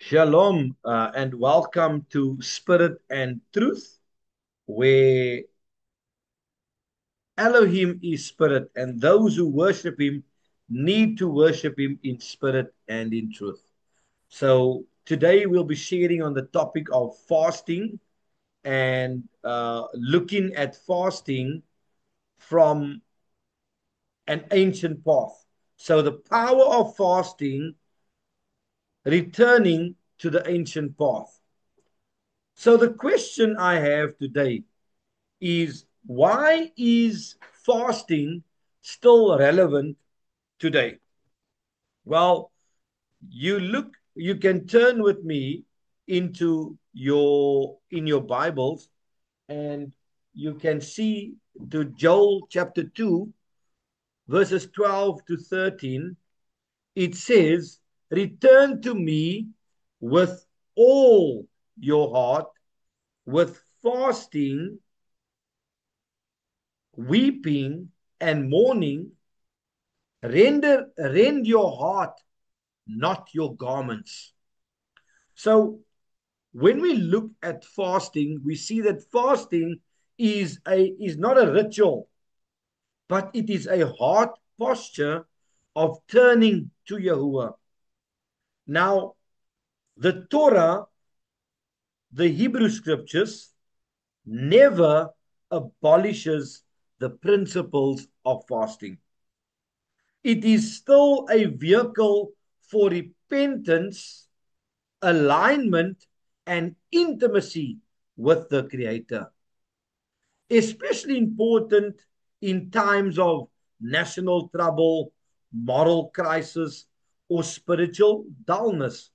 Shalom and welcome to Spirit and Truth, where Elohim is spirit, and those who worship him need to worship him in spirit and in truth. So, today we'll be sharing on the topic of fasting and looking at fasting from an ancient path. So, the power of fasting returning to the ancient path. So, the question I have today is, why is fasting still relevant today? Well, you can turn with me into your Bibles, and you can see to Joel chapter 2 verses 12 to 13. It says, return to me with all your heart, with fasting, weeping, and mourning. Rend your heart, not your garments. So when we look at fasting, we see that fasting is not a ritual, but it is a heart posture of turning to Yahuwah. Now, the Torah, the Hebrew scriptures, never abolishes the principles of fasting. It is still a vehicle for repentance, alignment, and intimacy with the Creator. Especially important in times of national trouble, moral crisis, or spiritual dullness.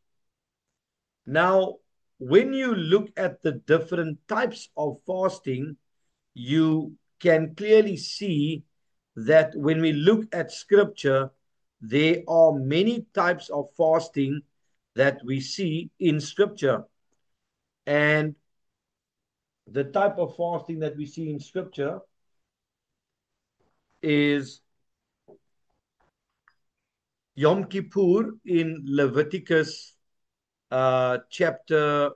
Now, when you look at the different types of fasting, you can clearly see that when we look at scripture, there are many types of fasting that we see in scripture. And the type of fasting that we see in scripture is Yom Kippur in Leviticus chapter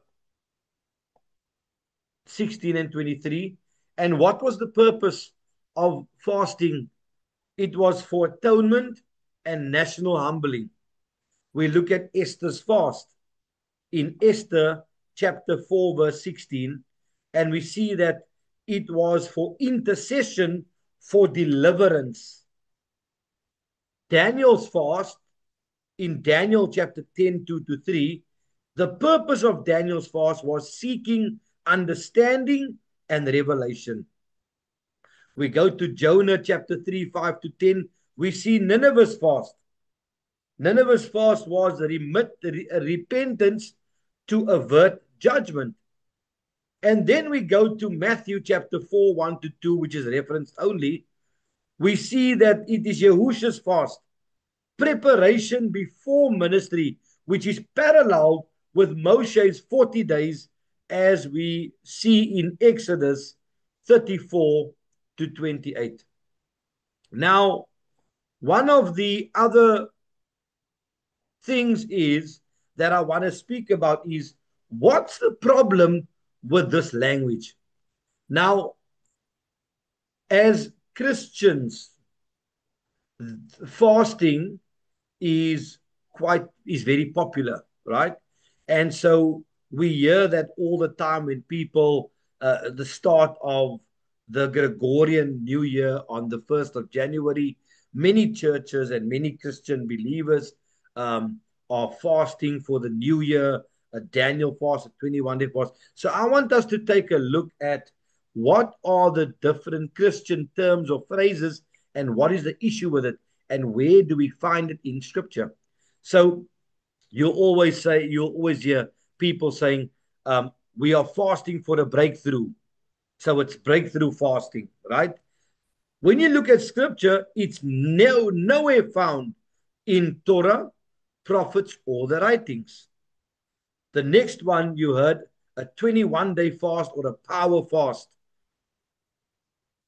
16 and 23. And what was the purpose of fasting? It was for atonement and national humbling. We look at Esther's fast in Esther chapter 4, verse 16, and we see that it was for intercession for deliverance. Daniel's fast in Daniel chapter 10, 2 to 3, the purpose of Daniel's fast was seeking understanding and revelation. We go to Jonah chapter 3, 5 to 10, we see Nineveh's fast. Nineveh's fast was a repentance to avert judgment. And then we go to Matthew chapter 4, 1 to 2, which is referenced only. We see that it is Yahushua's fast, preparation before ministry, which is parallel with Moshe's 40 days, as we see in Exodus 34 to 28. Now, one of the other things is that I want to speak about is, what's the problem with this language? Now, as Christians, fasting is very popular, right? And so we hear that all the time when people the start of the Gregorian New Year on the 1st of January, many churches and many Christian believers are fasting for the new year, a Daniel fast, a 21-day fast. So I want us to take a look at what are the different Christian terms or phrases, and what is the issue with it, and where do we find it in scripture. So you'll always hear people saying, we are fasting for a breakthrough. So it's breakthrough fasting, right? When you look at scripture, it's nowhere found in Torah, prophets, or the writings. The next one you heard, a 21-day fast or a power fast.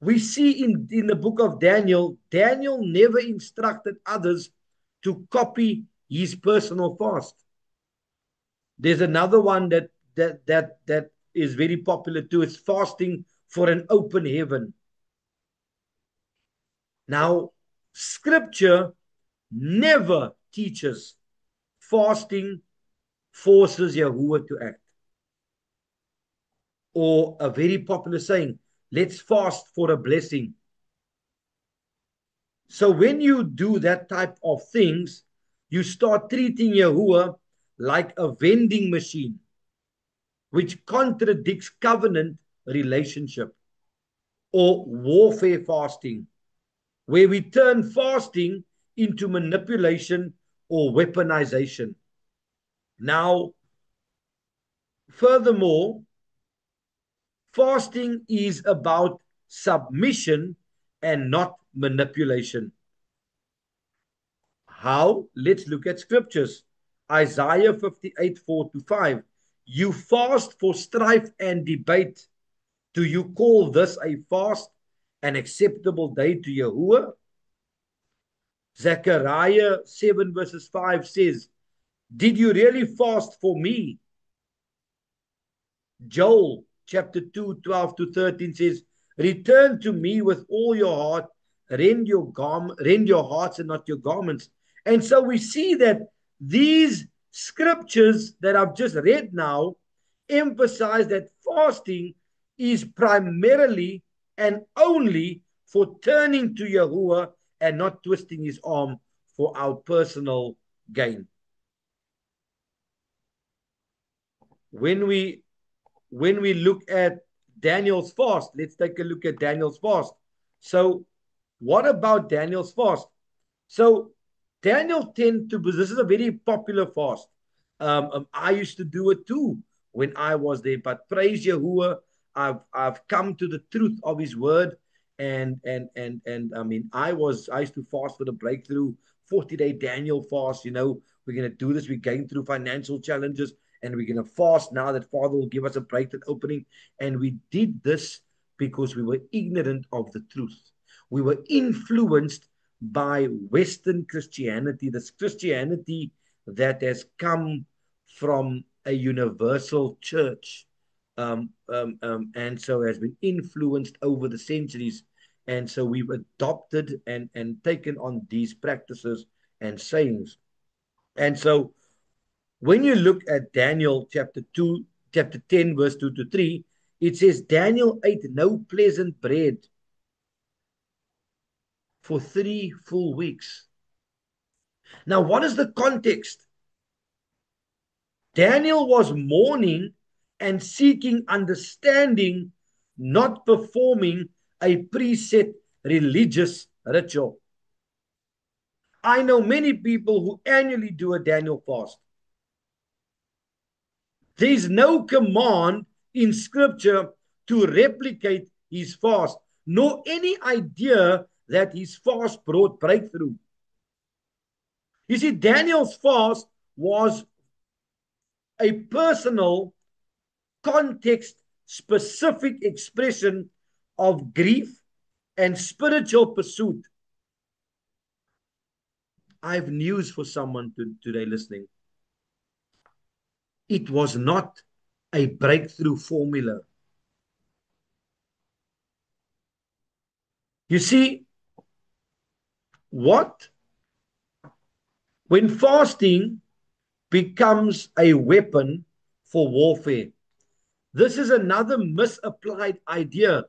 We see in the book of Daniel, Daniel never instructed others to copy his personal fast. There's another one that is very popular too. It's fasting for an open heaven. Now, scripture never teaches fasting forces Yahuwah to act. Or a very popular saying, let's fast for a blessing. So when you do that type of things, you start treating Yahuwah like a vending machine, which contradicts covenant relationship. Or warfare fasting, where we turn fasting into manipulation or weaponization. Now, furthermore, fasting is about submission and not manipulation. How? Let's look at scriptures. Isaiah 58, 4 to 5. You fast for strife and debate. Do you call this a fast, an acceptable day to Yahuwah? Zechariah 7 verses 5 says, did you really fast for me? Joel chapter 2, 12 to 13 says, return to me with all your heart, rend your hearts and not your garments. And so we see that these scriptures that I've just read now emphasize that fasting is primarily and only for turning to Yahuwah and not twisting his arm for our personal gain. When we look at Daniel's fast, let's take a look at Daniel's fast. So, what about Daniel's fast? So, Daniel tend to, this is a very popular fast. I used to do it too when I was there, but praise Yahuwah, I've come to the truth of His word, and I mean, I used to fast for the breakthrough, 40-day Daniel fast. We're gonna do this. We're going through financial challenges, and we're gonna fast now that Father will give us a breakthrough opening. And we did this because we were ignorant of the truth. We were influenced by Western Christianity, this Christianity that has come from a universal church, and so has been influenced over the centuries. And so we've adopted and taken on these practices and sayings. And so when you look at Daniel chapter 10, verse 2 to 3, it says, Daniel ate no pleasant bread for 3 full weeks. Now, what is the context? Daniel was mourning and seeking understanding, not performing a preset religious ritual. I know many people who annually do a Daniel fast. There's no command in scripture to replicate his fast, nor any idea that his fast brought breakthrough. You see, Daniel's fast was a personal, context specific expression of grief and spiritual pursuit. I have news for someone today listening. It was not a breakthrough formula. You see, when fasting becomes a weapon for warfare, this is another misapplied idea.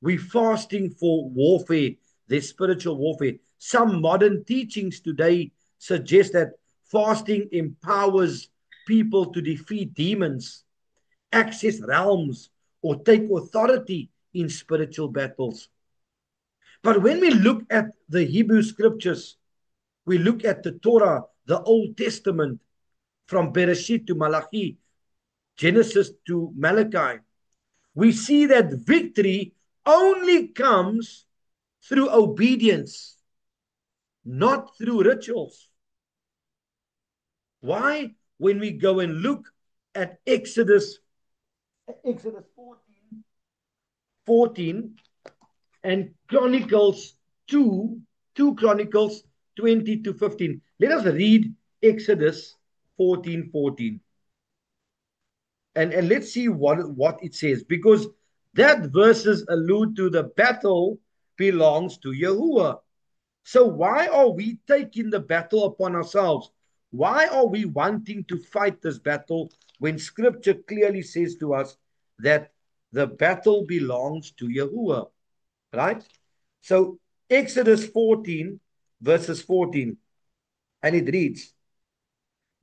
We're fasting for warfare, there's spiritual warfare. Some modern teachings today suggest that fasting empowers people to defeat demons, access realms, or take authority in spiritual battles. But when we look at the Hebrew scriptures, we look at the Torah, the Old Testament, from Bereshit to Malachi, Genesis to Malachi, we see that victory only comes through obedience, not through rituals. Why? When we go and look at Exodus 14 and Chronicles 2 Chronicles 20 to 15. Let us read Exodus 14:14. And let's see what it says, because that verses allude to the battle belongs to Yahuwah. So why are we taking the battle upon ourselves? Why are we wanting to fight this battle when scripture clearly says to us that the battle belongs to Yahuwah, right? So Exodus 14, verses 14, and it reads,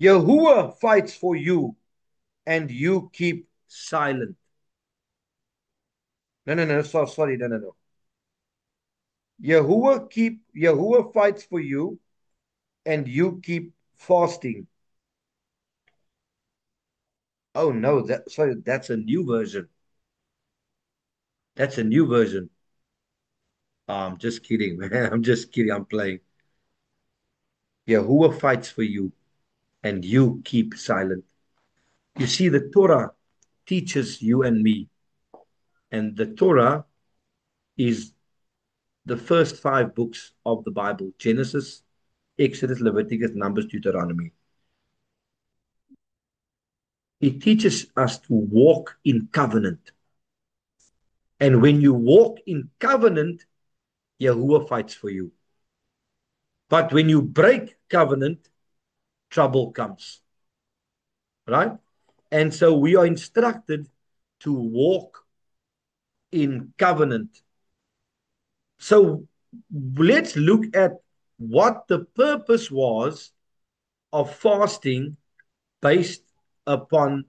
Yahuwah fights for you and you keep silent. No, sorry, no. Yahuwah fights for you and you keep fasting. Oh no, that's a new version. That's a new version. I'm just kidding, man. I'm just kidding. I'm playing. Yahuwah fights for you and you keep silent. You see, the Torah teaches you and me, and the Torah is the first five books of the Bible: Genesis, Exodus, Leviticus, Numbers, Deuteronomy. It teaches us to walk in covenant. And when you walk in covenant, Yahuwah fights for you. But when you break covenant, trouble comes. Right? And so we are instructed to walk in covenant. So let's look at what the purpose was of fasting based upon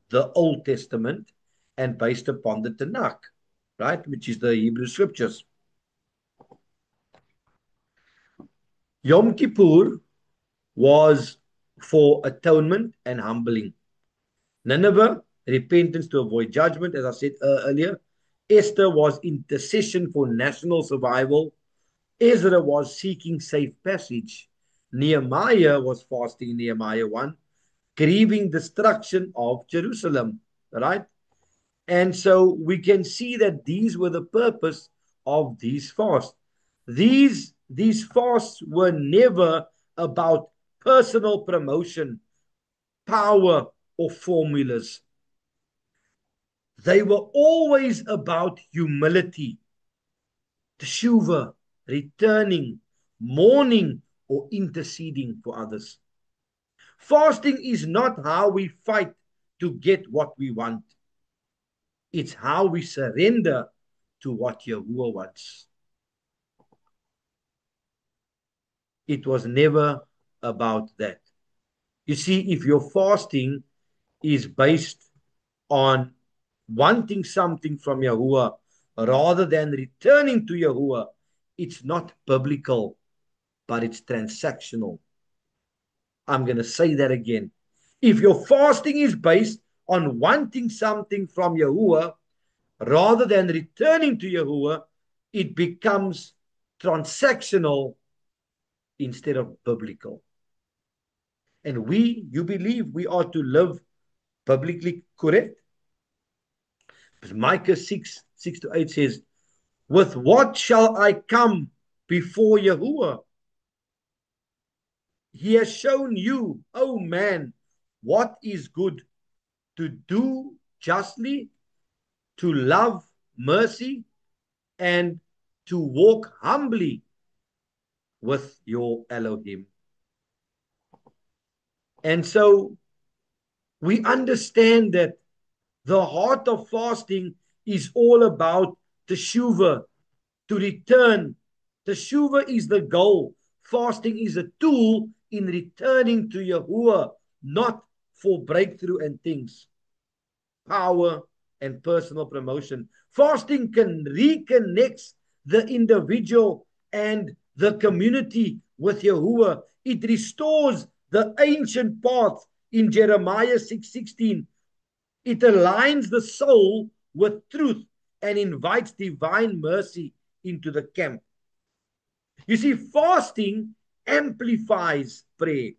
the Old Testament and based upon the Tanakh, right? Which is the Hebrew scriptures. Yom Kippur was for atonement and humbling. Nineveh, repentance to avoid judgment, as I said earlier. Esther was intercession for national survival. Ezra was seeking safe passage. Nehemiah was fasting in Nehemiah 1, grieving destruction of Jerusalem, right? And so we can see that these were the purpose of these fasts. These fasts were never about personal promotion, power, or formulas. They were always about humility, teshuva, returning, mourning, or interceding for others. Fasting is not how we fight to get what we want. It's how we surrender to what Yahuwah wants. It was never about that. You see, if your fasting is based on wanting something from Yahuwah rather than returning to Yahuwah, it's not biblical, but it's transactional. I'm going to say that again. If your fasting is based on wanting something from Yahuwah rather than returning to Yahuwah, it becomes transactional instead of biblical. And you believe we are to live biblically correct? Because Micah 6 to 8 says, with what shall I come before Yahuwah? He has shown you, oh man, what is good, to do justly, to love mercy, and to walk humbly with your Elohim. And so we understand that the heart of fasting is all about teshuva, to return. Teshuva is the goal. Fasting is a tool in returning to Yahuwah, not for breakthrough and things, power and personal promotion. Fasting can reconnect the individual and the community with Yahuwah. It restores the ancient path in Jeremiah 6:16. It aligns the soul with truth and invites divine mercy into the camp. You see, fasting amplifies prayer,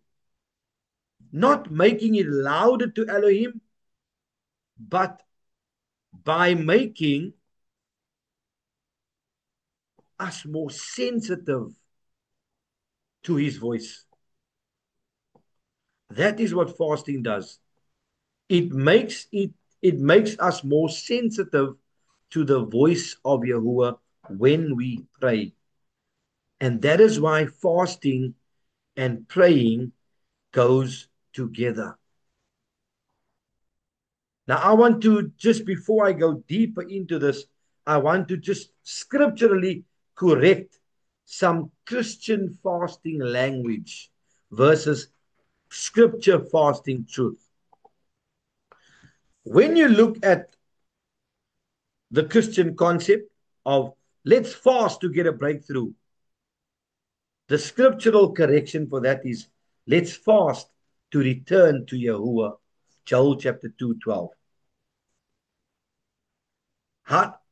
not making it louder to Elohim, but by making us more sensitive to his voice. That is what fasting does. it makes us more sensitive to the voice of Yahuwah when we pray. And that is why fasting and praying goes together. Now, I want to, just before I go deeper into this, I want to just scripturally correct some Christian fasting language versus scripture fasting truth. When you look at the Christian concept of let's fast to get a breakthrough, the scriptural correction for that is let's fast to return to Yahuwah. Joel chapter 2:12.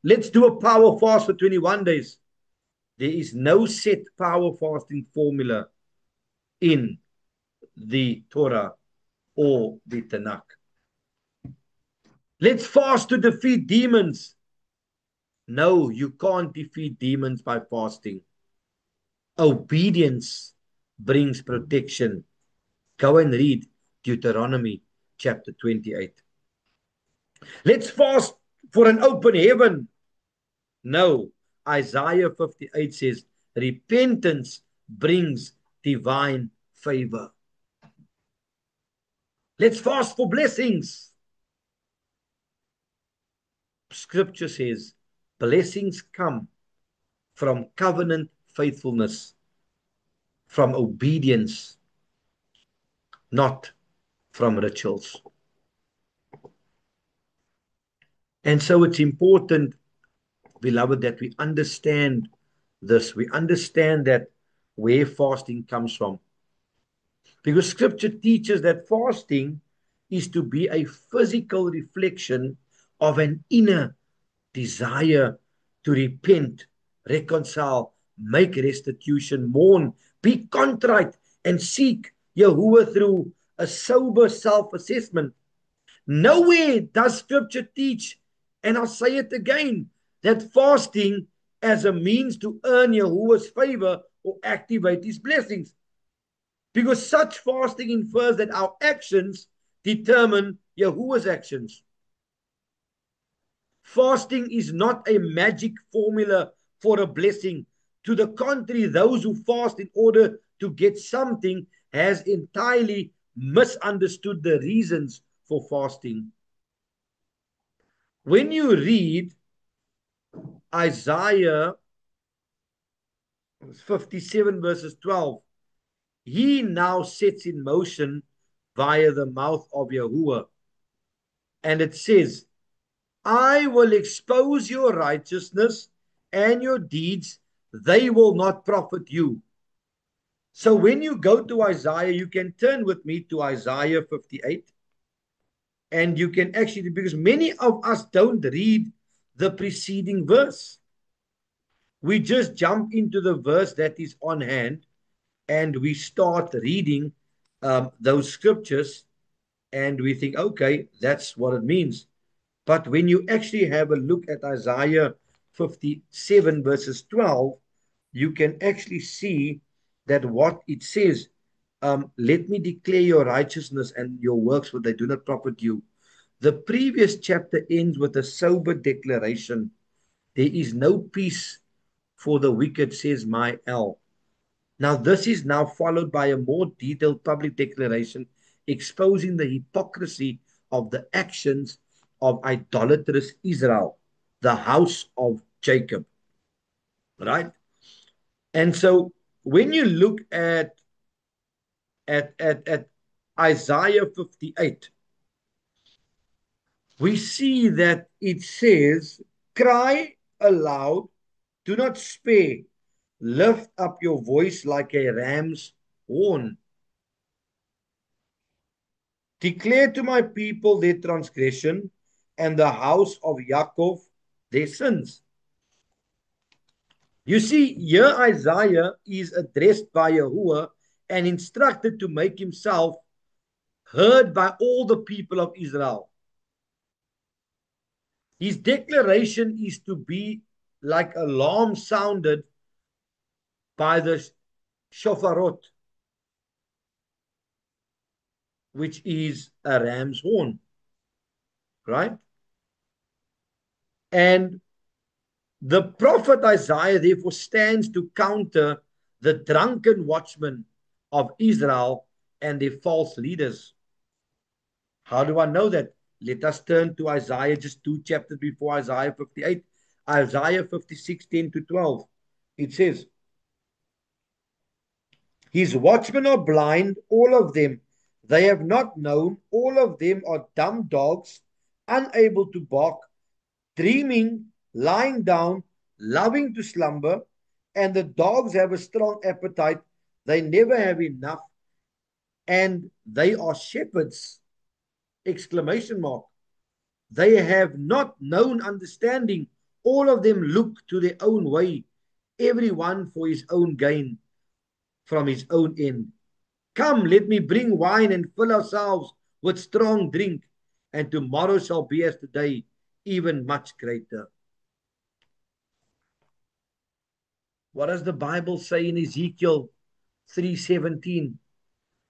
Let's do a power fast for 21 days. There is no set power fasting formula in the Torah or the Tanakh. Let's fast to defeat demons. No, you can't defeat demons by fasting. Obedience brings protection. Go and read Deuteronomy chapter 28. Let's fast for an open heaven. No, Isaiah 58 says repentance brings divine favor. Let's fast for blessings. Scripture says blessings come from covenant faithfulness, from obedience, not from rituals. And so it's important, beloved, that we understand this. We understand that where fasting comes from. Because scripture teaches that fasting is to be a physical reflection of an inner desire to repent, reconcile, make restitution, mourn, be contrite, and seek Yahuwah through a sober self-assessment. Nowhere does scripture teach, and I'll say it again, that fasting as a means to earn Yahuwah's favor or activate his blessings. Because such fasting infers that our actions determine Yahuwah's actions. Fasting is not a magic formula for a blessing. To the contrary, those who fast in order to get something has entirely misunderstood the reasons for fasting. When you read Isaiah 57 verses 12, he now sets in motion via the mouth of Yahuwah. And it says, I will expose your righteousness and your deeds. They will not profit you. So when you go to Isaiah, you can turn with me to Isaiah 58. And you can actually, because many of us don't read the preceding verse. We just jump into the verse that is on hand and we start reading those scriptures and we think, okay, that's what it means. But when you actually have a look at Isaiah 57 verses 12, you can actually see that what it says, let me declare your righteousness and your works, for they do not profit you. The previous chapter ends with a sober declaration. There is no peace for the wicked, says my El. Now, this is now followed by a more detailed public declaration exposing the hypocrisy of the actions of idolatrous Israel, the house of Jacob. Right? And so when you look at Isaiah 58, we see that it says, cry aloud, do not spare, lift up your voice like a ram's horn. Declare to my people their transgression and the house of Yaakov their sins. You see, here Isaiah is addressed by Yahuwah and instructed to make himself heard by all the people of Israel. His declaration is to be like alarm sounded by the shofarot, which is a ram's horn. right? And the prophet Isaiah therefore stands to counter the drunken watchmen of Israel and their false leaders. How do I know that? Let us turn to Isaiah just two chapters before Isaiah 58. Isaiah 56, 10 to 12. It says, his watchmen are blind, all of them. They have not known. All of them are dumb dogs, unable to bark, dreaming, lying down, loving to slumber. And the dogs have a strong appetite. They never have enough. And they are shepherds. Exclamation mark. They have not known understanding. All of them look to their own way, everyone for his own gain from his own end. Come, let me bring wine and fill ourselves with strong drink, and tomorrow shall be as today, even much greater. What does the Bible say in Ezekiel 3:17?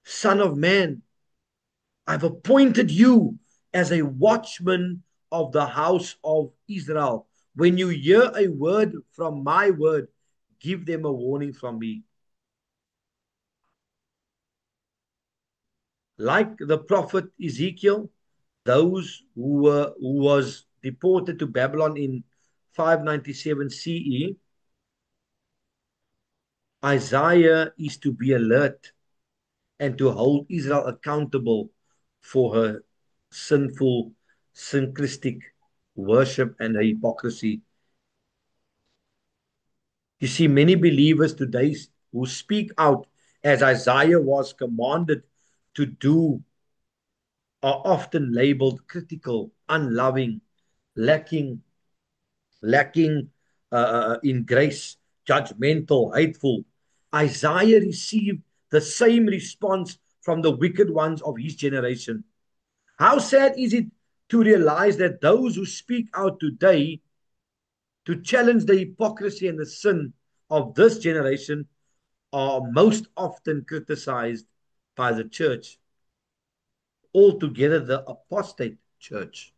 Son of man, I've appointed you as a watchman of the house of Israel. When you hear a word from my word, give them a warning from me. Like the prophet Ezekiel, those who was deported to Babylon in 597 CE, Isaiah is to be alert and to hold Israel accountable for her sinful, syncretic worship and hypocrisy. You see, many believers today who speak out as Isaiah was commanded to do are often labeled critical, unloving, lacking, lacking in grace, judgmental, hateful. Isaiah received the same response from the wicked ones of his generation. How sad is it to realize that those who speak out today to challenge the hypocrisy and the sin of this generation are most often criticized by the church, altogether the apostate church.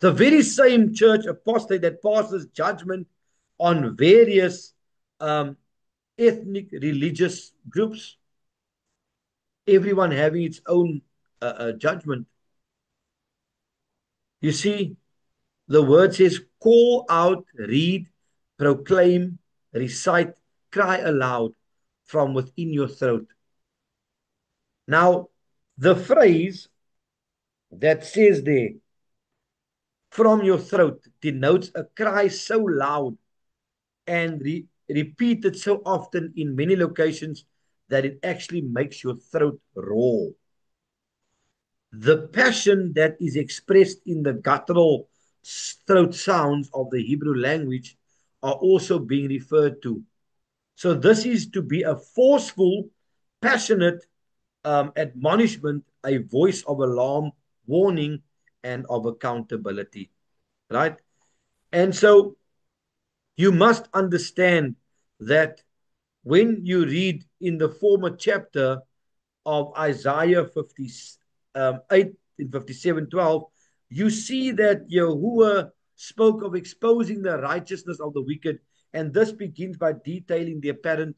The very same church apostate that passes judgment on various ethnic religious groups, everyone having its own judgment. You see, the word says, call out, read, proclaim, recite, cry aloud from within your throat. Now, the phrase that says there, from your throat, denotes a cry so loud and repeated so often in many locations that it actually makes your throat raw. The passion that is expressed in the guttural throat sounds of the Hebrew language are also being referred to. So this is to be a forceful, passionate admonishment, a voice of alarm, warning, and of accountability, right? And so you must understand that when you read in the former chapter of Isaiah 58 in 57:12, you see that Yahuwah spoke of exposing the righteousness of the wicked, and this begins by detailing the apparent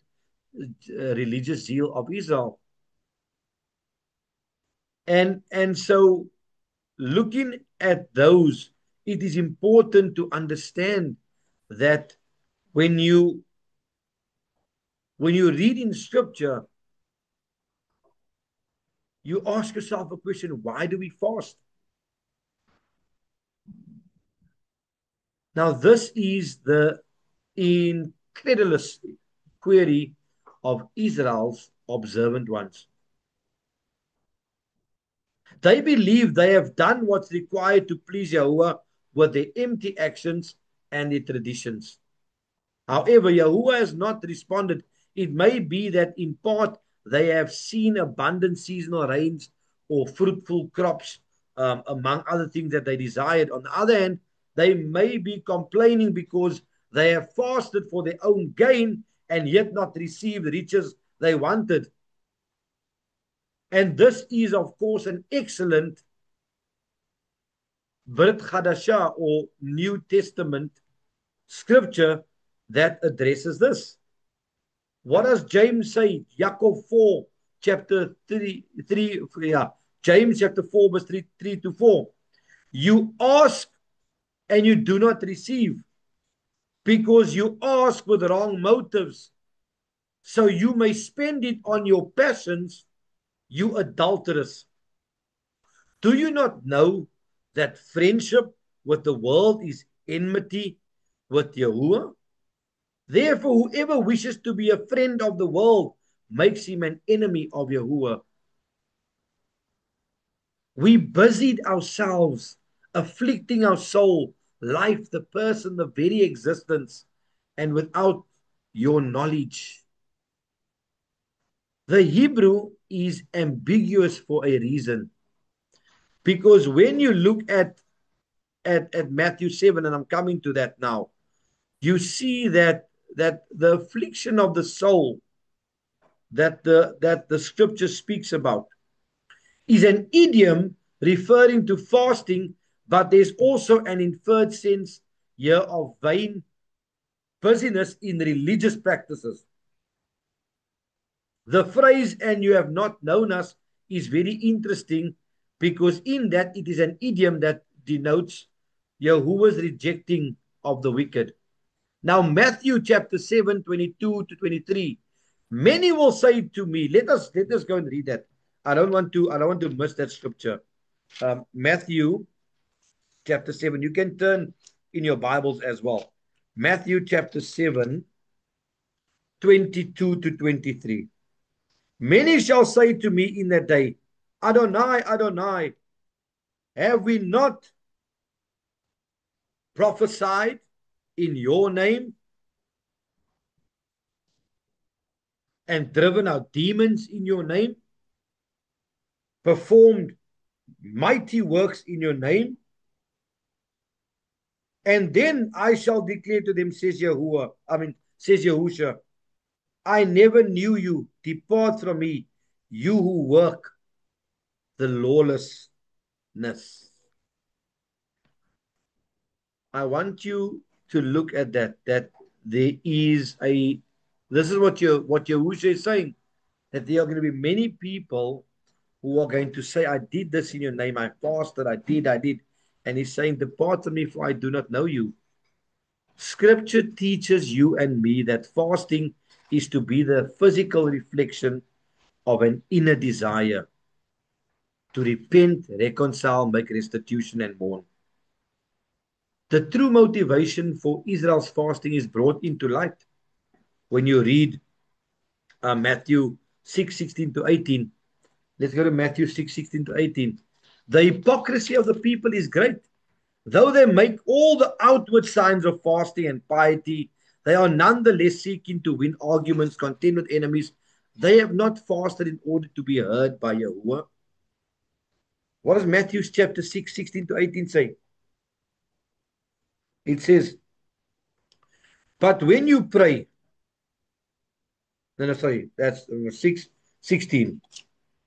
religious zeal of Israel. And so looking at those, it is important to understand that when you read in scripture, you ask yourself a question: why do we fast? Now, this is the incredulous query of Israel's observant ones. They believe they have done what's required to please Yahuwah with their empty actions and their traditions. However, Yahuwah has not responded. It may be that in part they have seen abundant seasonal rains or fruitful crops, among other things that they desired. On the other hand, they may be complaining because they have fasted for their own gain and yet not received the riches they wanted. And this is, of course, an excellent Brit Chadashah or New Testament scripture that addresses this. What does James say? Yaakov 4, chapter 3, yeah. James chapter 4, verse 3 to 4. You ask and you do not receive because you ask with wrong motives, so you may spend it on your passions, you adulterous. Do you not know that friendship with the world is enmity with Yahuwah? Therefore, whoever wishes to be a friend of the world makes him an enemy of Yahuwah. We busied ourselves, afflicting our soul, life, the person, the very existence, and without your knowledge. The Hebrew is ambiguous for a reason. Because when you look at Matthew 7, and I'm coming to that now, you see that the affliction of the soul that the scripture speaks about is an idiom referring to fasting, but there's also an inferred sense here of vain busyness in religious practices. The phrase, and you have not known us, is very interesting because in that it is an idiom that denotes Yahuwah's rejecting of the wicked. Now, Matthew chapter 7, 22 to 23. Many will say to me, let us go and read that. I don't want to miss that scripture. Matthew chapter 7. You can turn in your Bibles as well. Matthew chapter 7, 22 to 23. Many shall say to me in that day, Adonai, Adonai, have we not prophesied in your name and driven out demons in your name, performed mighty works in your name? And then I shall declare to them, says Yahusha, I never knew you. Depart from me, you who work the lawlessness. I want you to look at that there is a, this is what Yahusha is saying, that there are going to be many people who are going to say, I did this in your name, I fasted, I did. And he's saying, depart from me, for I do not know you. Scripture teaches you and me that fasting is to be the physical reflection of an inner desire to repent, reconcile, make restitution, and mourn. The true motivation for Israel's fasting is brought into light when you read Matthew 6:16 to 18. Let's go to Matthew 6:16 to 18. The hypocrisy of the people is great. Though they make all the outward signs of fasting and piety, they are nonetheless seeking to win arguments, contend with enemies. They have not fasted in order to be heard by Yahuwah. What does Matthew chapter 6:16 to 18 say? It says, but when you pray, no, sorry, that's 6:16.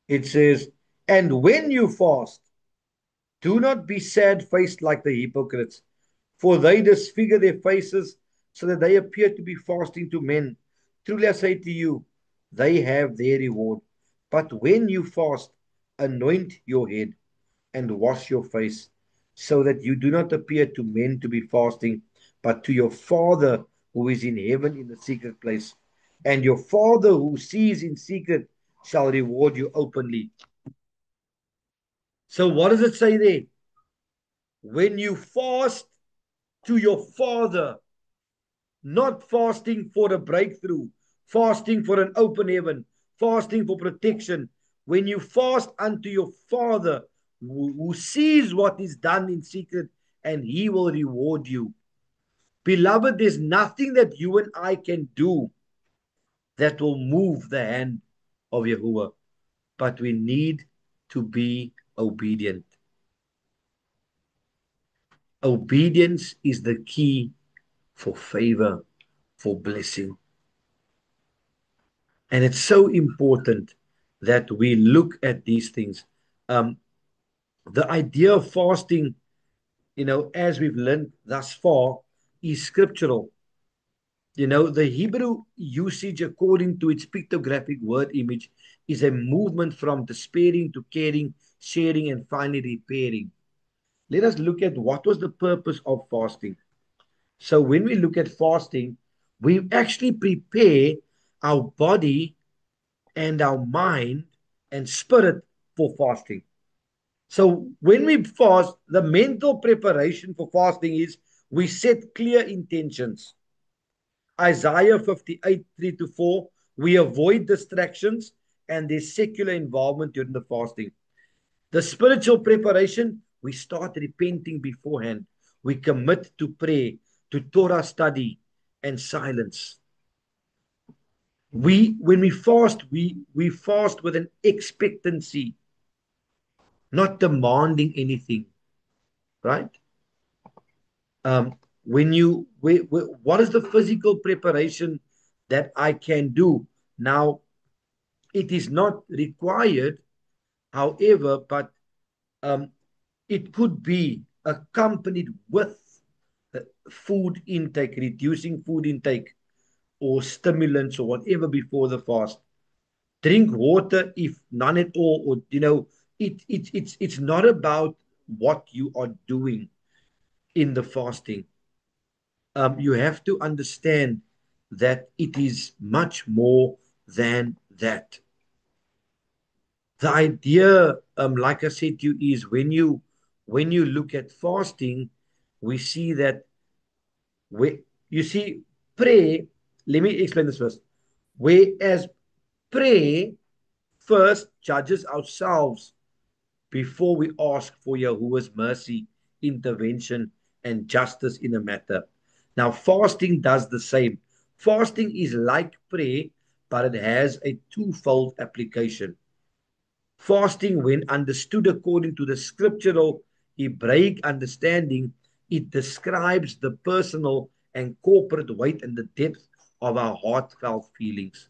It says, and when you fast, do not be sad-faced like the hypocrites, for they disfigure their faces so that they appear to be fasting to men. Truly I say to you, they have their reward. But when you fast, anoint your head and wash your face, so that you do not appear to men to be fasting, but to your Father who is in heaven in the secret place. And your Father who sees in secret shall reward you openly. So what does it say there? When you fast to your Father, not fasting for a breakthrough, fasting for an open heaven, fasting for protection. When you fast unto your Father who sees what is done in secret, and he will reward you. Beloved, there's nothing that you and I can do that will move the hand of Yahuwah, but we need to be obedient. Obedience is the key for favor, for blessing. And it's so important that we look at these things. The idea of fasting as we've learned thus far, is scriptural. The Hebrew usage, according to its pictographic word image, is a movement from despairing to caring, sharing, and finally repairing. Let us look at what was the purpose of fasting. So, when we look at fasting, we actually prepare our body and our mind and spirit for fasting. So, when we fast, the mental preparation for fasting is we set clear intentions. Isaiah 58, 3 to 4, we avoid distractions and their secular involvement during the fasting. The spiritual preparation, we start repenting beforehand. We commit to pray, to Torah study, and silence. When we fast, we fast with an expectancy, not demanding anything, right? What is the physical preparation that I can do? Now, it is not required, however, but um, it could be accompanied with food intake, reducing food intake or stimulants or whatever before the fast. Drink water if none at all, or it's not about what you are doing in the fasting. You have to understand that it is much more than that. The idea, like I said to you, is when you look at fasting, we see that you see pray. Let me explain this first. Whereas pray first judges ourselves before we ask for Yahuwah's mercy, intervention, and justice in a matter. Now, fasting does the same. Fasting is like prayer, but it has a twofold application. Fasting, when understood according to the scriptural Hebraic understanding, it describes the personal and corporate weight and the depth of our heartfelt feelings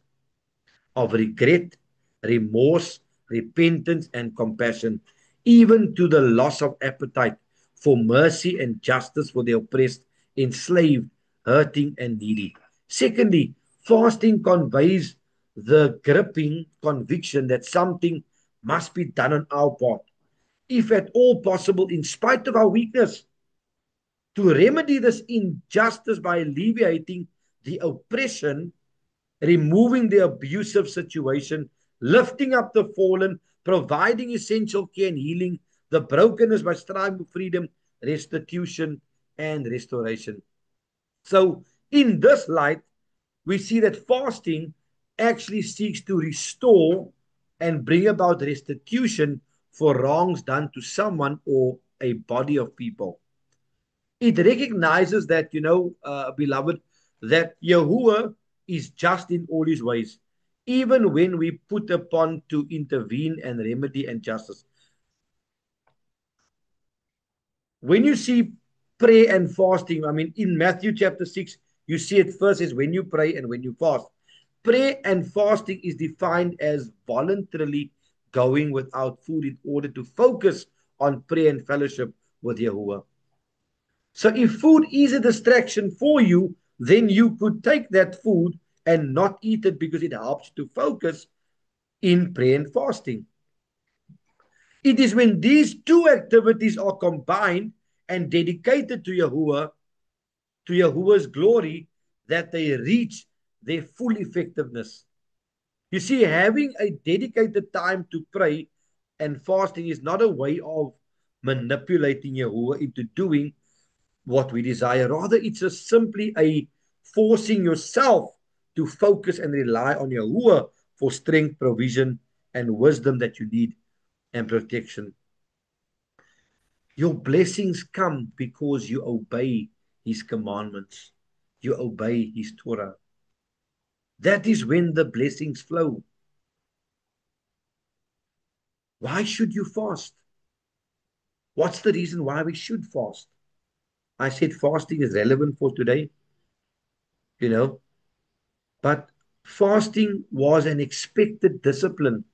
of regret, remorse, repentance, and compassion, even to the loss of appetite for mercy and justice for the oppressed, enslaved, hurting, and needy. Secondly, fasting conveys the gripping conviction that something must be done on our part, if at all possible, in spite of our weakness, to remedy this injustice by alleviating the oppression, removing the abusive situation, lifting up the fallen, providing essential care and healing, the brokenness by striving for freedom, restitution, and restoration. So, in this light, we see that fasting actually seeks to restore and bring about restitution for wrongs done to someone or a body of people. It recognizes that, beloved, that Yahuwah is just in all his ways, even when we put upon to intervene and remedy and justice. When you see prayer and fasting, I mean, in Matthew chapter 6, you see it first is when you pray and when you fast. Prayer and fasting is defined as voluntarily going without food in order to focus on prayer and fellowship with Yahuwah. So if food is a distraction for you, then you could take that food and not eat it because it helps you to focus in prayer and fasting. It is when these two activities are combined and dedicated to Yahuwah's glory, that they reach their full effectiveness. You see, having a dedicated time to pray and fasting is not a way of manipulating Yahuwah into doing what we desire. Rather, it's just simply a forcing yourself to focus and rely on Yahuwah for strength, provision, and wisdom that you need and protection. Your blessings come because you obey his commandments. You obey his Torah. That is when the blessings flow. Why should you fast? What's the reason why we should fast? I said fasting is relevant for today, you know, but fasting was an expected discipline.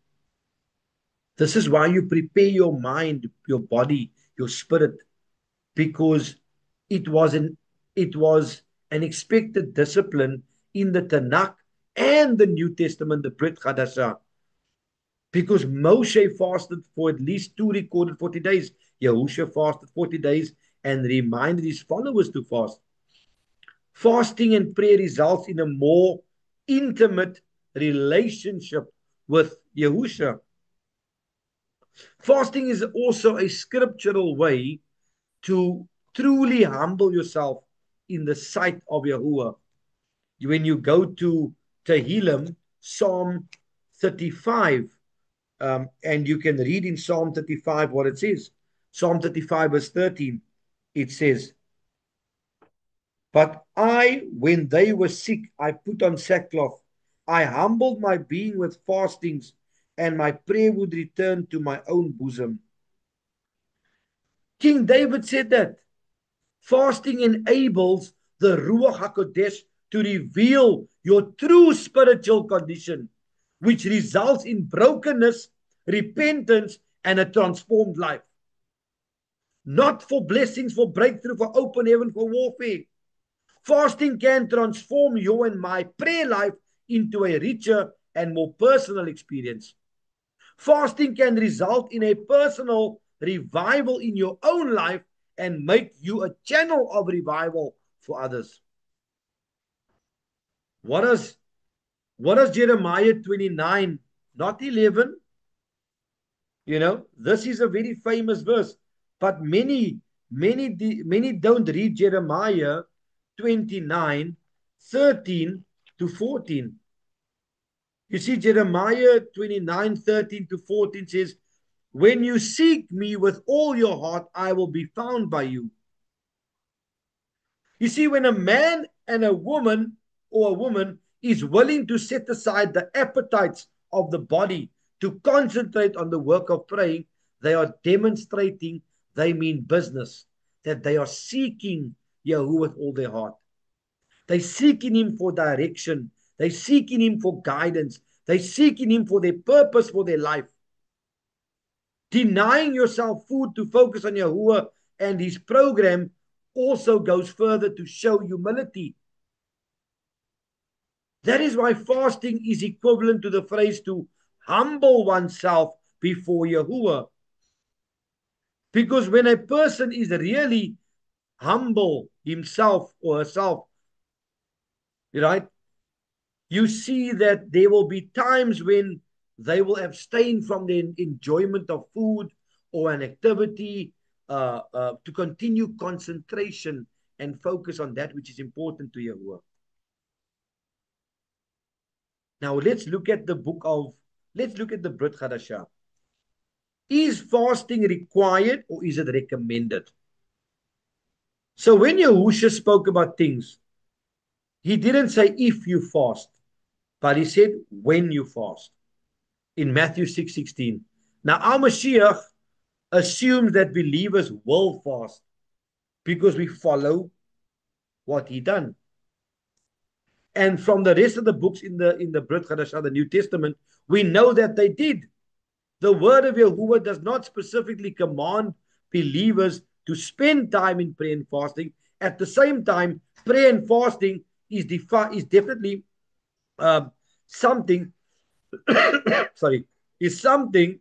This is why you prepare your mind, your body, your spirit because it was an it was an expected discipline in the Tanakh and the New Testament, the Brit Chadashah, because Moshe fasted for at least two recorded 40 days. Yahushua fasted 40 days and reminded his followers to fast. Fasting and prayer results in a more intimate relationship with Yahushua. Fasting is also a scriptural way to truly humble yourself in the sight of Yahuwah. When you go to Tehillim, Psalm 35, and you can read in Psalm 35 what it says. Psalm 35, verse 13, it says, "But when they were sick, I put on sackcloth. I humbled my being with fastings, and my prayer would return to my own bosom." King David said that fasting enables the Ruach HaKodesh to reveal your true spiritual condition, which results in brokenness, repentance, and a transformed life. Not for blessings, for breakthrough, for open heaven, for warfare. Fasting can transform your and my prayer life into a richer and more personal experience. Fasting can result in a personal revival in your own life and make you a channel of revival for others. What does Jeremiah 29, not 11? This is a very famous verse, but many don't read Jeremiah 29, 13 to 14. You see, Jeremiah 29, 13 to 14 says, "When you seek me with all your heart, I will be found by you." You see, when a man and a woman or a woman is willing to set aside the appetites of the body to concentrate on the work of praying, they are demonstrating they mean business, that they are seeking Yahuwah with all their heart. They're seeking him for direction. They're seeking him for guidance. They're seeking him for their purpose for their life. Denying yourself food to focus on Yahuwah and his program also goes further to show humility. That is why fasting is equivalent to the phrase to humble oneself before Yahuwah. Because when a person is really humble himself or herself, right, you see that there will be times when they will abstain from the enjoyment of food or an activity to continue concentration and focus on that which is important to Yahuwah. Now let's look at the Brit Chadashah. Is fasting required or is it recommended? So when Yahushua spoke about things, he didn't say if you fast, but he said when you fast. In Matthew 6:16. Now our Mashiach assumes that believers will fast because we follow what he done. And from the rest of the books in the Brit Chadashah, the New Testament, we know that they did. The word of Yahuwah does not specifically command believers to spend time in prayer and fasting. At the same time, prayer and fasting is definitely something is something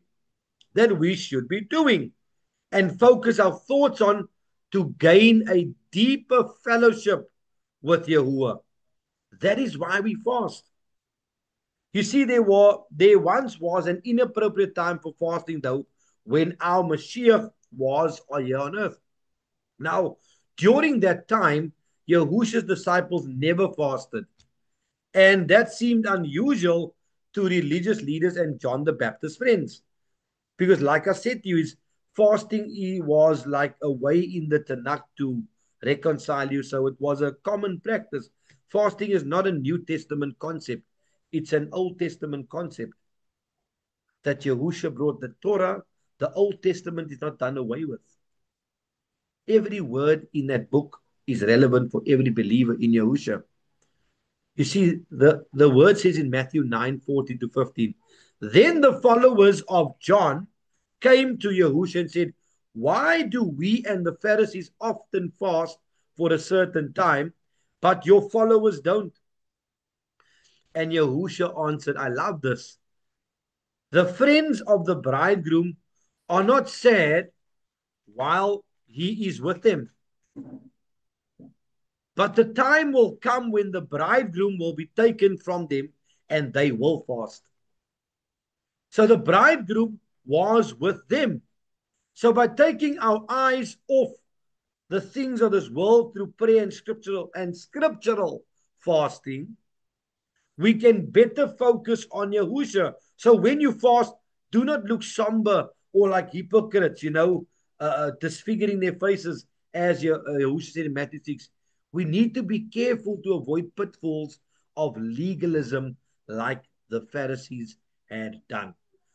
that we should be doing and focus our thoughts on to gain a deeper fellowship with Yahuwah. That is why we fast. You see, there once was an inappropriate time for fasting, though, when our Mashiach was here on earth. Now, during that time, Yahushua's disciples never fasted. And that seemed unusual to religious leaders and John the Baptist's friends. Because, like I said to you, fasting was like a way in the Tanakh to reconcile you. So it was a common practice. Fasting is not a New Testament concept. It's an Old Testament concept that Yahushua brought the Torah. The Old Testament is not done away with. Every word in that book is relevant for every believer in Yahushua. You see, the word says in Matthew 9:14 to 15, then the followers of John came to Yahushua and said, why do we and the Pharisees often fast for a certain time, but your followers don't? And Yahusha answered, I love this. The friends of the bridegroom are not sad while he is with them, but the time will come when the bridegroom will be taken from them and they will fast. So the bridegroom was with them. So by taking our eyes off the things of this world through prayer and scriptural fasting, we can better focus on Yahusha. So when you fast, do not look somber or like hypocrites, disfiguring their faces, as Yahusha said in Matthew 6. We need to be careful to avoid pitfalls of legalism like the Pharisees had done,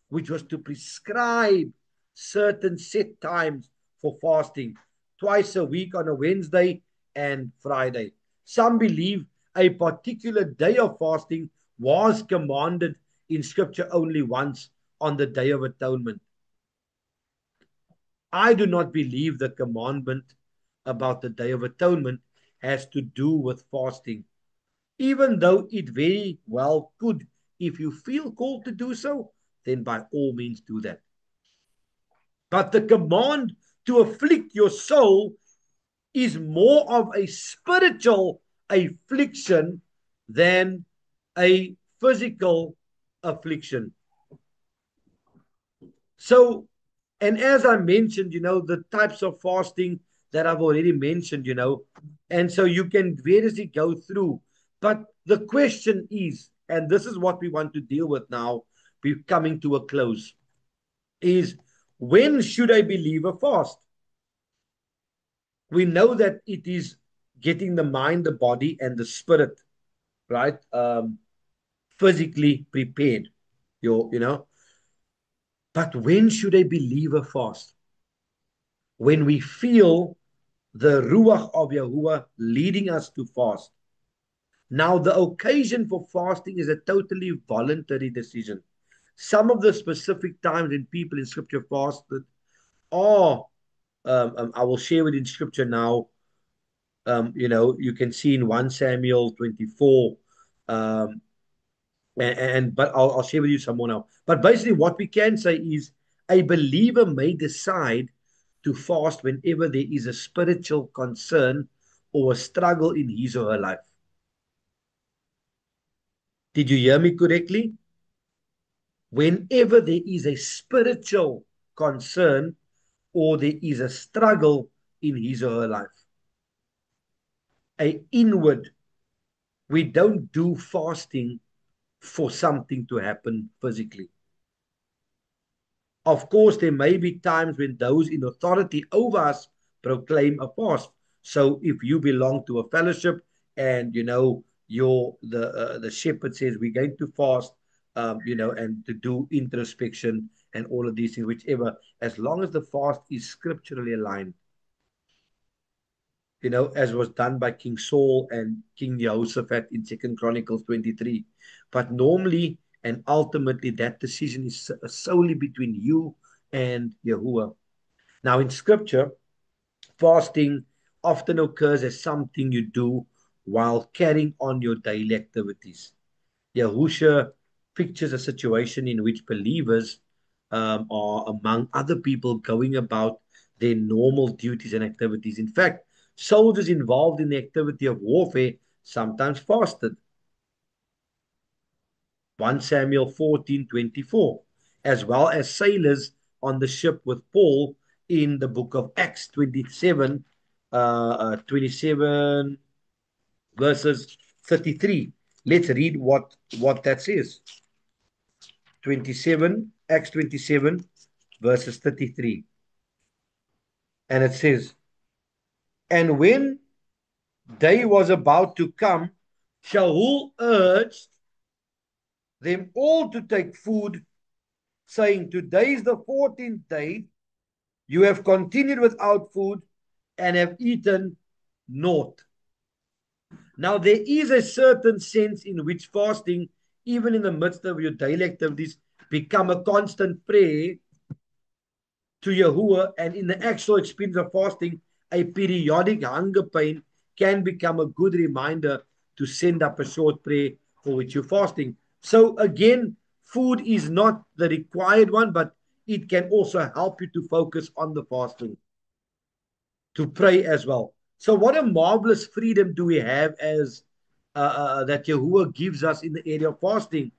which was to prescribe certain set times for fasting, twice a week on a Wednesday and Friday. Some believe a particular day of fasting was commanded in scripture only once, on the Day of Atonement. I do not believe the commandment about the Day of Atonement has to do with fasting, even though it very well could. If you feel called to do so, then by all means do that. But the command to afflict your soul is more of a spiritual affliction than a physical affliction. So, and as I mentioned, the types of fasting that I've already mentioned, and so you can variously go through. But the question is, and this is what we want to deal with now, we're coming to a close, is when should a believer fast? We know that it is getting the mind, the body, and the spirit, right? Physically prepared. But when should a believer fast? When we feel the Ruach of Yahuwah leading us to fast. Now, the occasion for fasting is a totally voluntary decision. Some of the specific times when people in Scripture fasted are, I will share it in Scripture now. You can see in 1 Samuel 24, but I'll share with you some more now. But basically, what we can say is a believer may decide to fast whenever there is a spiritual concern or a struggle in his or her life. Did you hear me correctly? Whenever there is a spiritual concern or there is a struggle in his or her life, a inward, we don't do fasting for something to happen physically. Of course, there may be times when those in authority over us proclaim a fast. So if you belong to a fellowship and the shepherd says we're going to fast, and to do introspection and all of these things, whichever, as long as the fast is scripturally aligned, as was done by King Saul and King Jehoshaphat in 2 Chronicles 23. But normally and ultimately, that decision is solely between you and Yahuwah. Now, in scripture, fasting often occurs as something you do while carrying on your daily activities. Yahusha pictures a situation in which believers are among other people going about their normal duties and activities. In fact, soldiers involved in the activity of warfare sometimes fasted. 1 Samuel 14:24, as well as sailors on the ship with Paul in the book of Acts 27, 27 verses 33. Let's read what that says. 27, Acts 27, verses 33. And it says, and when day was about to come, Shaul urged them all to take food, saying, today is the 14th day. You have continued without food and have eaten naught. Now, there is a certain sense in which fasting, even in the midst of your daily activities, become a constant prayer to Yahuwah, and in the actual experience of fasting, a periodic hunger pain can become a good reminder to send up a short prayer for which you're fasting. So again, food is not the required one, but it can also help you to focus on the fasting, to pray as well. So what a marvelous freedom do we have as that Yahuwah gives us in the area of fasting.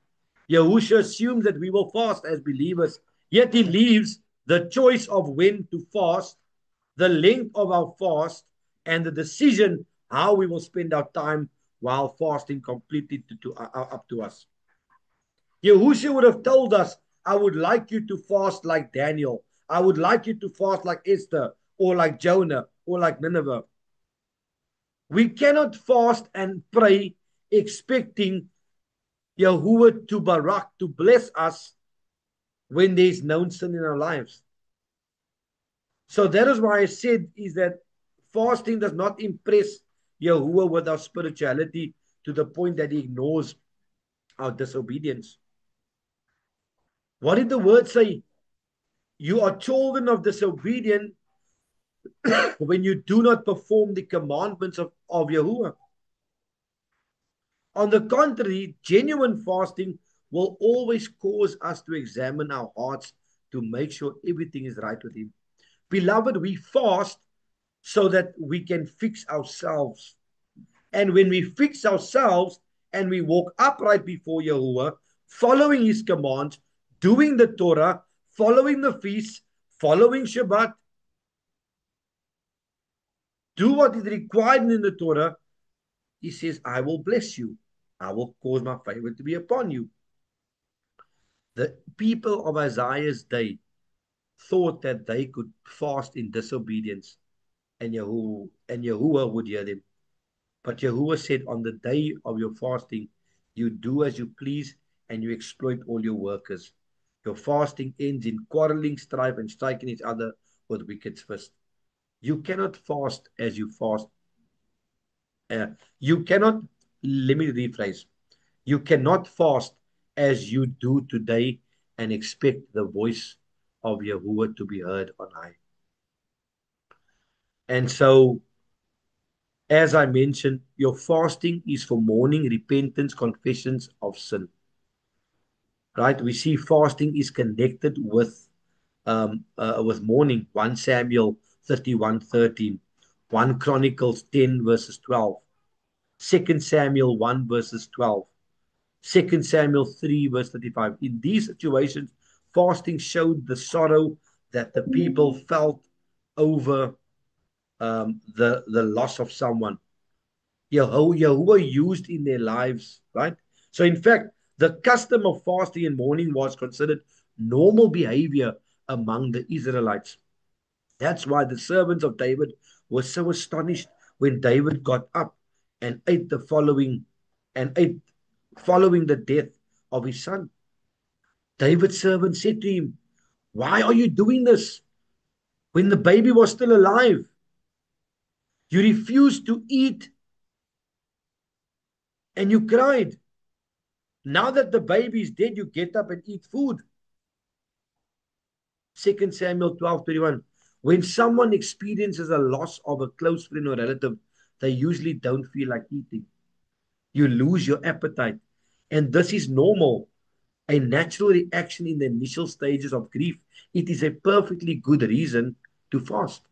Yahusha assumes that we will fast as believers, yet he leaves the choice of when to fast, the length of our fast, and the decision how we will spend our time while fasting completely up to us. Yahusha would have told us, I would like you to fast like Daniel. I would like you to fast like Esther or like Jonah or like Nineveh. We cannot fast and pray expecting Yahuwah to barak, to bless us when there is known sin in our lives. So that is why I said is that fasting does not impress Yahuwah with our spirituality to the point that he ignores our disobedience. What did the word say? You are children of disobedience when you do not perform the commandments of Yahuwah. On the contrary, genuine fasting will always cause us to examine our hearts to make sure everything is right with him. Beloved, we fast so that we can fix ourselves. And when we fix ourselves and we walk upright before Yahuwah, following his commands, doing the Torah, following the feasts, following Shabbat, do what is required in the Torah, he says, I will bless you. I will cause my favor to be upon you. The people of Isaiah's day thought that they could fast in disobedience and Yahuwah would hear them. But Yahuwah said, on the day of your fasting, you do as you please and you exploit all your workers. Your fasting ends in quarreling, strife, and striking each other with wicked fists. You cannot fast as you fast. You cannot, let me rephrase. You cannot fast as you do today and expect the voice of Yahuwah to be heard on high. And so, as I mentioned, your fasting is for mourning, repentance, confessions of sin. Right? We see fasting is connected with mourning. 1 Samuel 31:13, 1 Chronicles 10 verses 12, 2 Samuel 1 verses 12, 2 Samuel 3 verse 35. In these situations, fasting showed the sorrow that the people felt over the loss of someone. Yahuwah used in their lives, right? So in fact, the custom of fasting and mourning was considered normal behavior among the Israelites. That's why the servants of David were so astonished when David got up and ate following the death of his son. David's servant said to him, why are you doing this when the baby was still alive? You refused to eat and you cried. Now that the baby is dead, you get up and eat food. 2 Samuel 12:31. When someone experiences a loss of a close friend or relative, they usually don't feel like eating. You lose your appetite. And this is normal, a natural reaction in the initial stages of grief. It is a perfectly good reason to fast.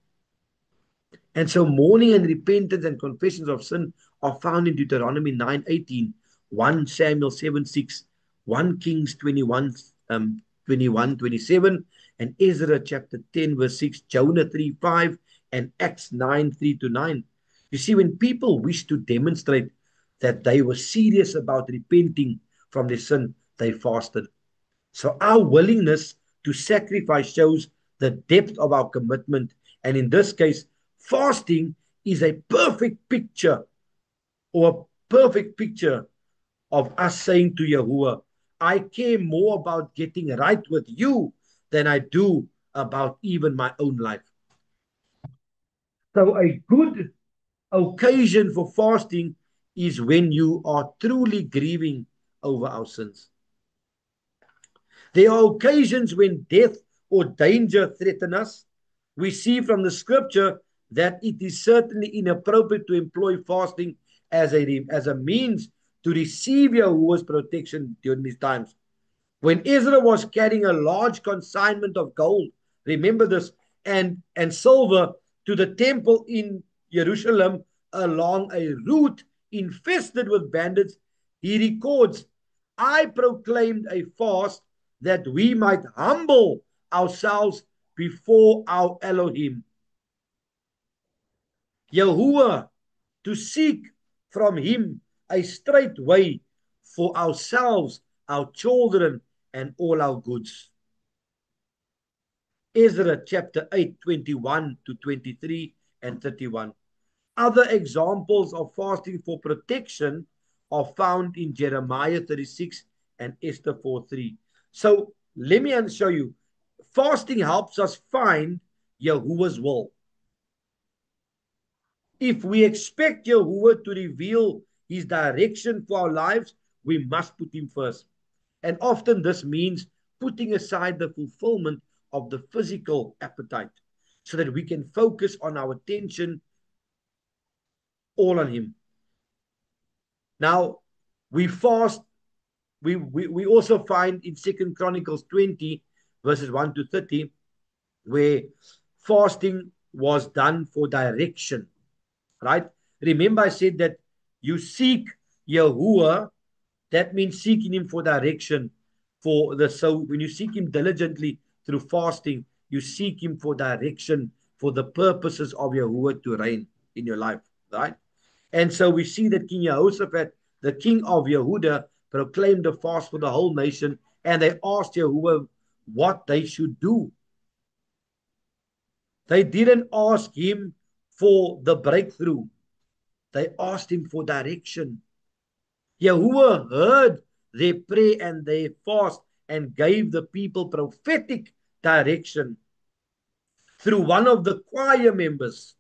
And so mourning and repentance and confessions of sin are found in Deuteronomy 9:18, 1 Samuel 7:6, 1 Kings 21:27, and Ezra chapter 10 verse 6, Jonah 3:5, and Acts 9:3-9. You see, when people wish to demonstrate that they were serious about repenting from their sin, they fasted. So our willingness to sacrifice shows the depth of our commitment. And in this case, fasting is a perfect picture or a perfect picture of us saying to Yahuwah, I care more about getting right with you than I do about even my own life. So a good occasion for fasting is when you are truly grieving over our sins. There are occasions when death or danger threaten us, we see from the scripture that it is certainly inappropriate to employ fasting as a means to receive Yahuwah's protection during these times. When Ezra was carrying a large consignment of gold, remember this, and silver to the temple in Jerusalem along a route infested with bandits, he records, I proclaimed a fast that we might humble ourselves before our Elohim. Yahuwah, to seek from him a straight way for ourselves, our children, and all our goods. Ezra chapter 8, 21 to 23 and 31. Other examples of fasting for protection are found in Jeremiah 36 and Esther 4:3. So let me show you. Fasting helps us find Yahuwah's will. If we expect Yahuwah to reveal his direction for our lives, we must put him first. And often this means putting aside the fulfillment of the physical appetite so that we can focus on our attention all on him. Now, we fast. We also find in 2 Chronicles 20, verses 1 to 30, where fasting was done for direction. Right? Remember, I said that you seek Yahuwah, that means seeking him for direction. So when you seek him diligently through fasting, you seek him for direction for the purposes of Yahuwah to reign in your life. Right? And so we see that King Jehoshaphat, the king of Yehuda, proclaimed a fast for the whole nation, and they asked Yahuwah what they should do. They didn't ask him for the breakthrough. They asked him for direction. Yahuwah heard their prayer and their fast and gave the people prophetic direction through one of the choir members.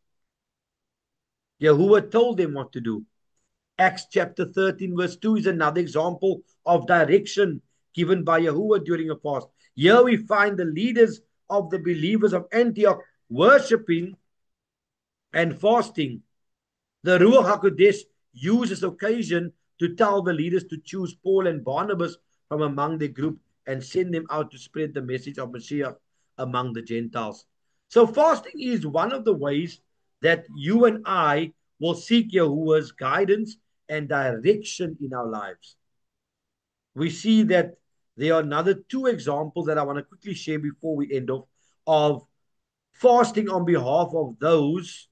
Yahuwah told them what to do. Acts chapter 13 verse 2 is another example of direction given by Yahuwah during a fast. Here we find the leaders of the believers of Antioch worshipping and fasting. The Ruach HaKodesh used this occasion to tell the leaders to choose Paul and Barnabas from among their group and send them out to spread the message of Mashiach among the Gentiles. So fasting is one of the ways that you and I will seek Yahuwah's guidance and direction in our lives. We see that there are another two examples that I want to quickly share before we end off of fasting on behalf of those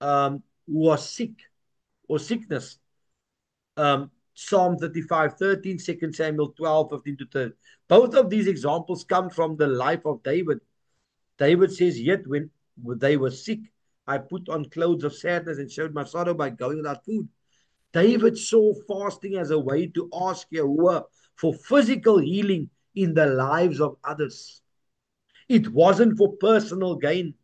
who are sick or sickness. Psalm 35:13, 2 Samuel 12:15 to 30. Both of these examples come from the life of David. David says, yet when they were sick, I put on clothes of sadness and showed my sorrow by going without food. David saw fasting as a way to ask Yahuwah for physical healing in the lives of others. It wasn't for personal gain.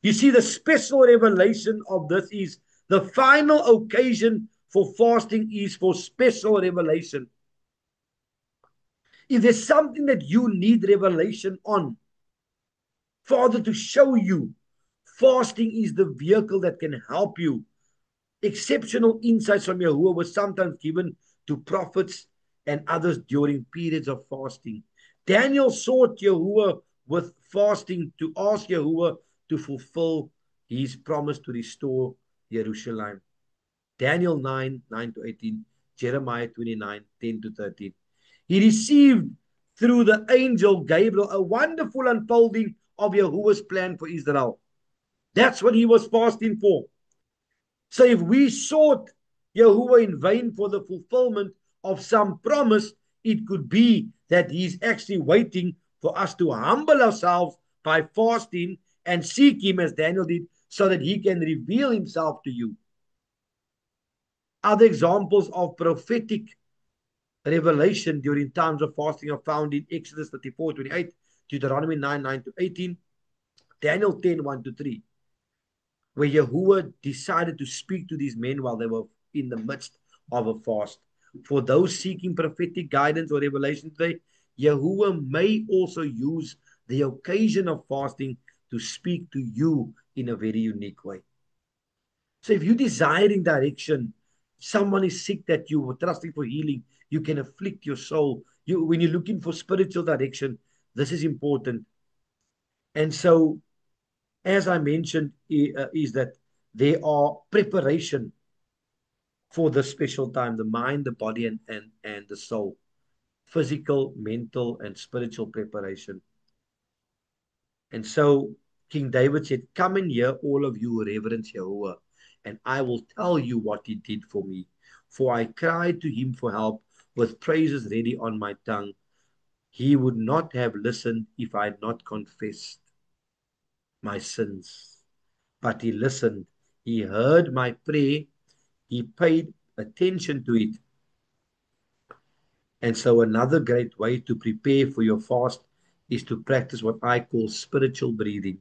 You see, the special revelation of this is the final occasion for fasting is for special revelation. If there's something that you need revelation on, Father, to show you, fasting is the vehicle that can help you. Exceptional insights from Yahuwah were sometimes given to prophets and others during periods of fasting. Daniel sought Yahuwah with fasting to ask Yahuwah to fulfill his promise to restore Jerusalem. Daniel 9, 9 to 18, Jeremiah 29, 10 to 13. He received through the angel Gabriel a wonderful unfolding of Yahuwah's plan for Israel. That's what he was fasting for. So if we sought Yahuwah in vain for the fulfillment of some promise, it could be that he's actually waiting for us to humble ourselves by fasting and seek him as Daniel did so that he can reveal himself to you. Other examples of prophetic revelation during times of fasting are found in Exodus 34:28, Deuteronomy 9, 9 to 18, Daniel 10, 1 to 3, where Yahuwah decided to speak to these men while they were in the midst of a fast. For those seeking prophetic guidance or revelation today, Yahuwah may also use the occasion of fasting to speak to you in a very unique way. So if you're desiring direction, someone is sick that you were trusting for healing, you can afflict your soul. When you're looking for spiritual direction, this is important. And so, as I mentioned, is that there are preparation for this special time, the mind, the body, and the soul, physical, mental, and spiritual preparation. And so King David said, "Come and hear, all of you, reverence Jehovah, and I will tell you what he did for me. For I cried to him for help with praises ready on my tongue. He would not have listened if I had not confessed my sins. But he listened. He heard my prayer. He paid attention to it. And so, another great way to prepare for your fast is to practice what I call spiritual breathing.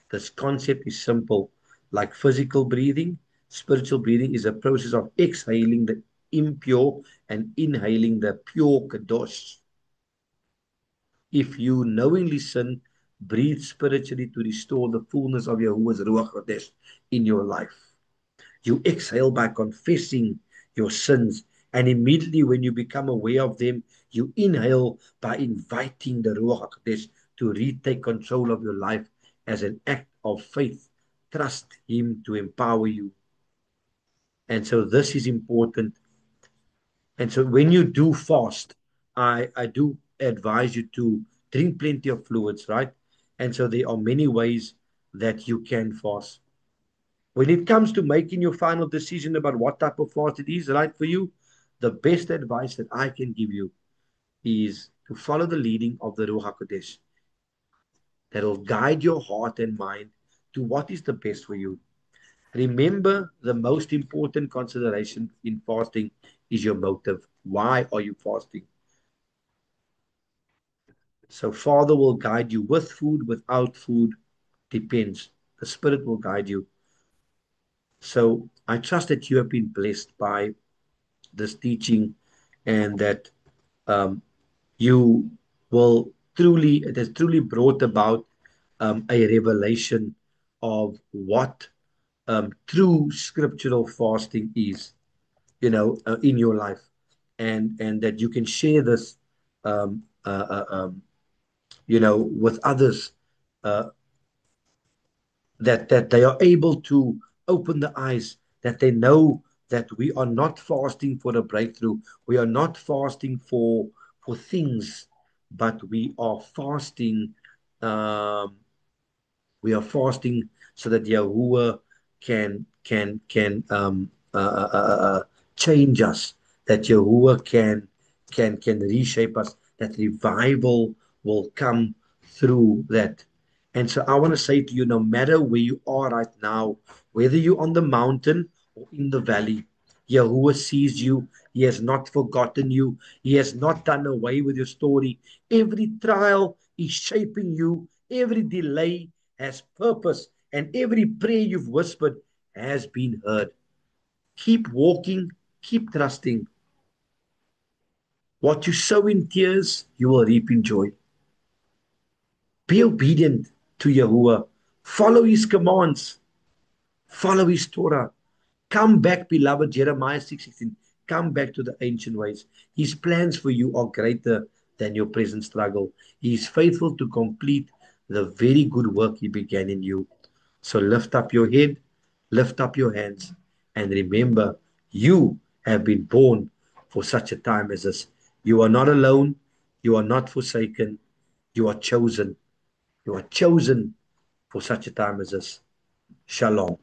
This concept is simple. Like physical breathing, spiritual breathing is a process of exhaling the impure and inhaling the pure kadosh. If you knowingly sin, breathe spiritually to restore the fullness of Yahuwah's Ruach Kodesh in your life. You exhale by confessing your sins. And immediately when you become aware of them, you inhale by inviting the Ruach HaKodesh to retake control of your life as an act of faith. Trust Him to empower you. And so this is important. And so when you do fast, I do advise you to drink plenty of fluids, right? And so there are many ways that you can fast. When it comes to making your final decision about what type of fast it is right for you, the best advice that I can give you is to follow the leading of the Ruach HaKodesh that will guide your heart and mind to what is the best for you. Remember, the most important consideration in fasting is your motive. Why are you fasting? So, Father will guide you with food, without food, depends. The Spirit will guide you. So, I trust that you have been blessed by this teaching and that um, you will truly, it has truly brought about a revelation of what true scriptural fasting is, in your life, and that you can share this, um, uh, uh, um, with others, uh, that they are able to open the eyes, that they know that we are not fasting for a breakthrough, we are not fasting for things, but um, we are fasting so that Yahuwah can change us, that Yahuwah can reshape us, that revival will come through that. And so I want to say to you, no matter where you are right now, whether you're on the mountain or in the valley, Yahuwah sees you. He has not forgotten you. He has not done away with your story. Every trial is shaping you. Every delay has purpose. And every prayer you've whispered has been heard. Keep walking. Keep trusting. What you sow in tears, you will reap in joy. Be obedient to Yahuwah. Follow his commands. Follow his Torah. Come back, beloved, Jeremiah 6:16. Come back to the ancient ways. His plans for you are greater than your present struggle. He is faithful to complete the very good work he began in you. So lift up your head, lift up your hands, and remember, you have been born for such a time as this. You are not alone. You are not forsaken. You are chosen. You are chosen for such a time as this. Shalom.